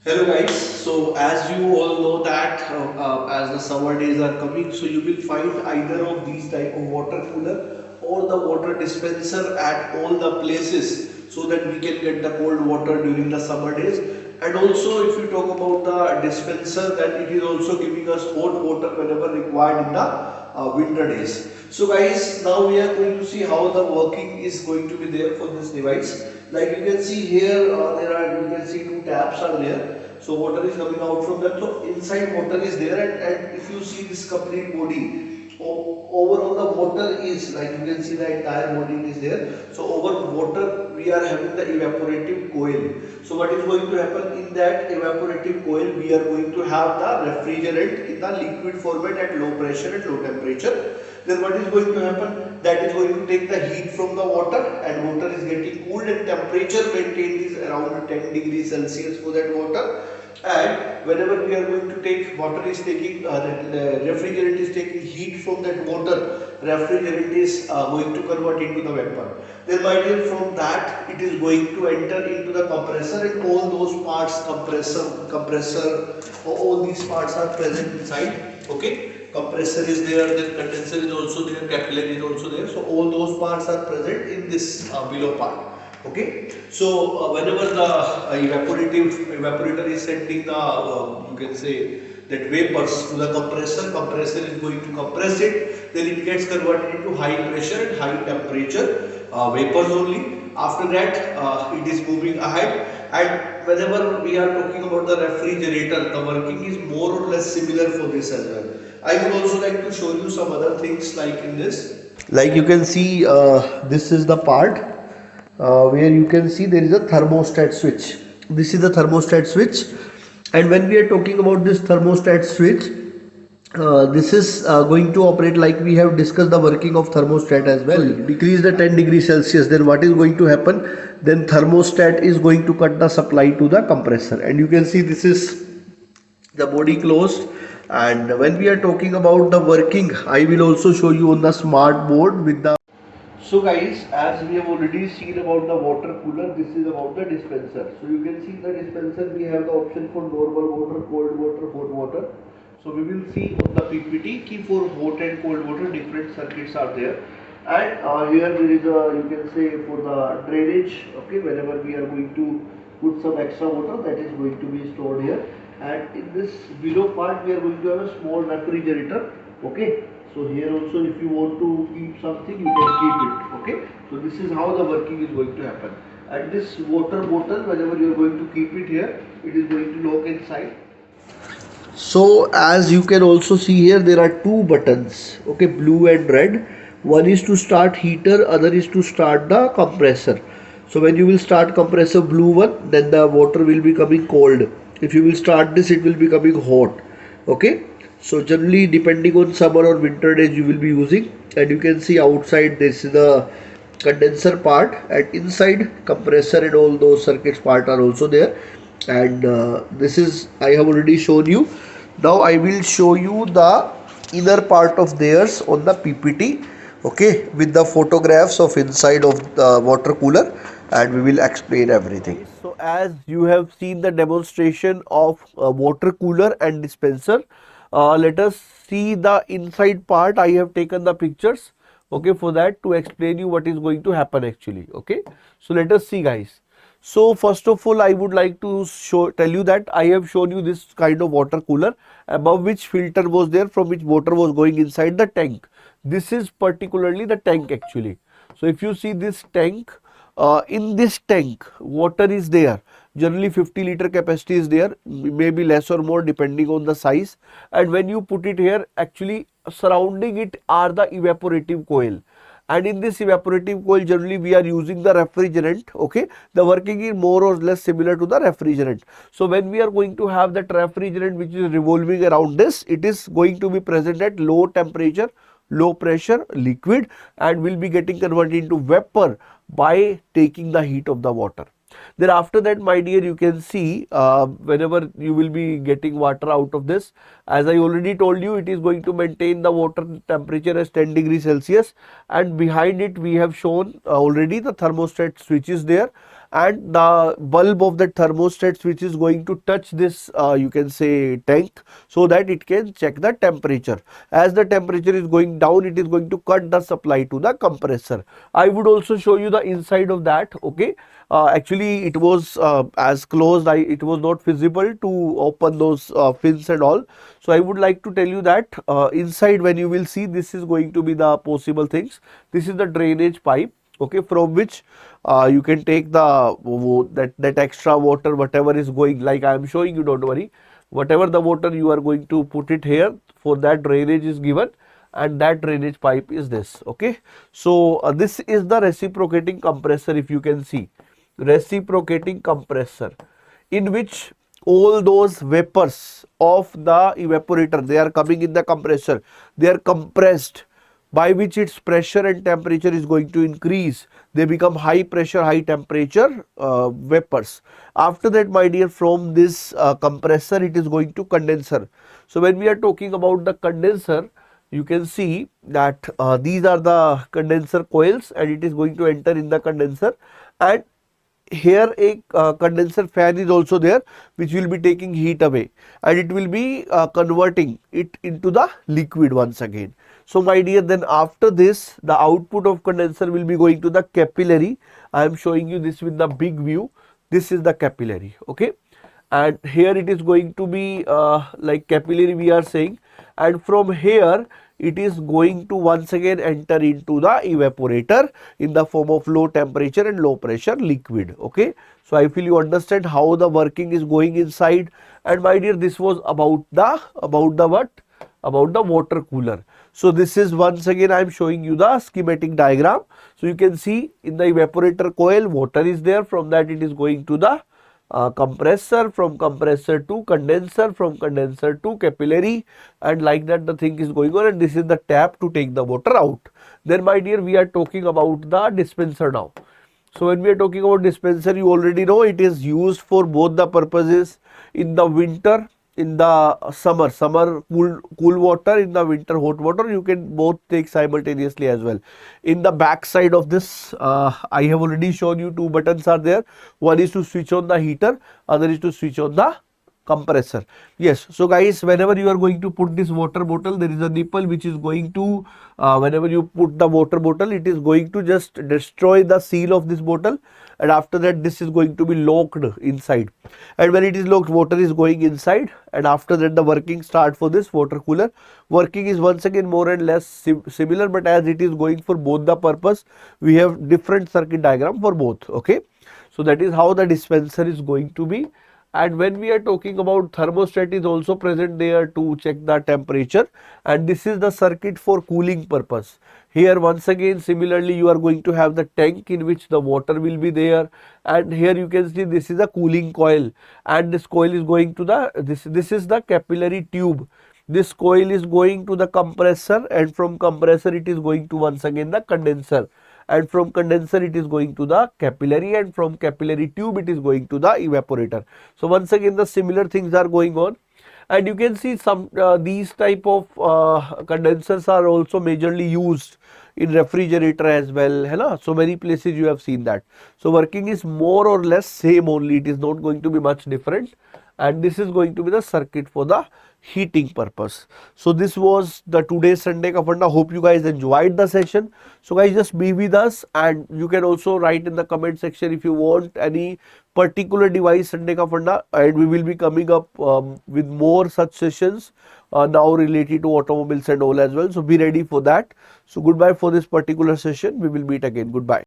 Hello guys, so as you all know that as the summer days are coming, so you will find either of these type of water cooler or the water dispenser at all the places so that we can get the cold water during the summer days. And also if you talk about the dispenser, then it is also giving us hot water whenever required in the winter days. So guys, now we are going to see how the working is going to be there for this device. Like you can see here, you can see two taps are there. So water is coming out from them. So inside water is there, and if you see this complete body, overall the water is, like you can see the entire body is there. So over water we are having the evaporative coil. So what is going to happen in that evaporative coil? We are going to have the refrigerant in the liquid format at low pressure and low temperature. Then what is going to happen? That is going to take the heat from the water, and water is getting cooled, and temperature maintained is around 10 degrees Celsius for that water. And whenever we are going to take, water is taking, the refrigerant is taking heat from that water, refrigerant is going to convert into the vapor. Then my dear, from that it is going to enter into the compressor, and all those parts, compressor, all these parts are present inside. Okay. Compressor is there, then condenser is also there, capillary is also there. So all those parts are present in this below part. Okay. So whenever the evaporator is sending the you can say that vapors to the compressor, compressor is going to compress it. Then it gets converted into high pressure and high temperature vapors only. After that it is moving ahead. And whenever we are talking about the refrigerator, the working is more or less similar for this as well. I would also like to show you some other things like in this. Like you can see, this is the part where you can see there is a thermostat switch. This is the thermostat switch, and when we are talking about this thermostat switch, this is going to operate like we have discussed the working of thermostat as well. Decrease the 10 degrees Celsius, then what is going to happen? Then thermostat is going to cut the supply to the compressor, and you can see this is the body closed. And when we are talking about the working, I will also show you on the smart board with the. So guys, as we have already seen about the water cooler, this is about the dispenser. So you can see the dispenser, we have the option for normal water, cold water, hot water. So we will see on the PPT key for hot and cold water different circuits are there. And here there is a, you can say, for the drainage. Okay, whenever we are going to put some extra water, that is going to be stored here. And in this below part we are going to have a small refrigerator. Okay, so here also if you want to keep something, you can keep it. Okay, so this is how the working is going to happen. And this water bottle, whenever you are going to keep it here, it is going to lock inside. So as you can also see here, there are two buttons, okay, blue and red. One is to start heater, other is to start the compressor. So when you will start compressor blue one, then the water will be coming cold. If you will start this, it will be coming hot. Okay, so generally depending on summer or winter days you will be using. And you can see outside this is the condenser part, and inside compressor and all those circuits part are also there. And this is, I have already shown you. Now I will show you the inner part of theirs on the PPT, okay, with the photographs of inside of the water cooler, and we will explain everything. So as you have seen the demonstration of water cooler and dispenser, let us see the inside part. I have taken the pictures, okay, for that to explain you what is going to happen actually. Okay, so let us see guys. So first of all, I would like to tell you that I have shown you this kind of water cooler, above which filter was there, from which water was going inside the tank. This is particularly the tank actually. So if you see this tank, in this tank water is there. Generally 50-liter capacity is there, maybe less or more depending on the size. And when you put it here, actually surrounding it are the evaporative coil. And in this evaporative coil, generally we are using the refrigerant. Okay, the working is more or less similar to the refrigerant. So when we are going to have that refrigerant which is revolving around this, it is going to be present at low temperature, low pressure, liquid, and will be getting converted into vapor by taking the heat of the water. Then after that, my dear, you can see whenever you will be getting water out of this, as I already told you, it is going to maintain the water temperature as 10 degrees Celsius, and behind it we have shown already the thermostat switch is there. and the bulb of the thermostat which is going to touch this you can say tank, so that it can check the temperature. As the temperature is going down, it is going to cut the supply to the compressor. I would also show you the inside of that. Okay, actually it was as closed, it was not feasible to open those fins and all. So I would like to tell you that inside, when you will see, this is going to be the possible things. This is the drainage pipe, okay, from which you can take the that extra water, whatever is going, like I am showing you, don't worry, whatever the water you are going to put it here, for that drainage is given, and that drainage pipe is this. Okay, so this is the reciprocating compressor. If you can see, reciprocating compressor, in which all those vapors of the evaporator, they are coming in the compressor, they are compressed, by which its pressure and temperature is going to increase. They become high pressure, high temperature vapors. After that, my dear, from this compressor, it is going to condenser. So when we are talking about the condenser, you can see that these are the condenser coils, and it is going to enter in the condenser, and here a condenser fan is also there, which will be taking heat away, and it will be converting it into the liquid once again. So my dear, then after this, the output of condenser will be going to the capillary. I am showing you this with the big view. This is the capillary. Okay, and here it is going to be like capillary we are saying, and from here it is going to once again enter into the evaporator in the form of low temperature and low pressure liquid. Okay, so I feel you understand how the working is going inside. And my dear, this was about the what, about the water cooler. So this is, once again I am showing you the schematic diagram. So you can see in the evaporator coil, water is there, from that it is going to the compressor, from compressor to condenser, from condenser to capillary, and like that the thing is going on, and this is the tap to take the water out. Then my dear, we are talking about the dispenser now. So when we are talking about dispenser, you already know it is used for both the purposes. In the winter, in the summer cool water, in the winter hot water, you can both take simultaneously as well. In the back side of this, I have already shown you, two buttons are there. One is to switch on the heater, other is to switch on the compressor. Yes, so guys, whenever you are going to put this water bottle, there is a nipple which is going to whenever you put the water bottle, it is going to just destroy the seal of this bottle, and after that this is going to be locked inside, and when it is locked, water is going inside, and after that the working start for this water cooler. Working is once again more and less similar, but as it is going for both the purpose, we have different circuit diagram for both. Okay, so that is how the dispenser is going to be. And when we are talking about thermostat, is also present there to check the temperature, and this is the circuit for cooling purpose. Here once again similarly you are going to have the tank in which the water will be there, and here you can see this is a cooling coil, and this coil is going to the this is the capillary tube. This coil is going to the compressor, and from compressor it is going to once again the condenser, and from condenser it is going to the capillary, and from capillary tube it is going to the evaporator. So once again the similar things are going on, and you can see some these type of condensers are also majorly used in refrigerator as well, है ना? So many places you have seen that. So working is more or less same only, it is not going to be much different, and this is going to be the circuit for the heating purpose. So this was the today's Sunday ka Funda. Hope you guys enjoyed the session. So guys, just be with us, and you can also write in the comment section if you want any particular device Sunday ka Funda, and we will be coming up with more such sessions now related to automobiles and all as well. So be ready for that. So goodbye for this particular session. We will meet again. Goodbye.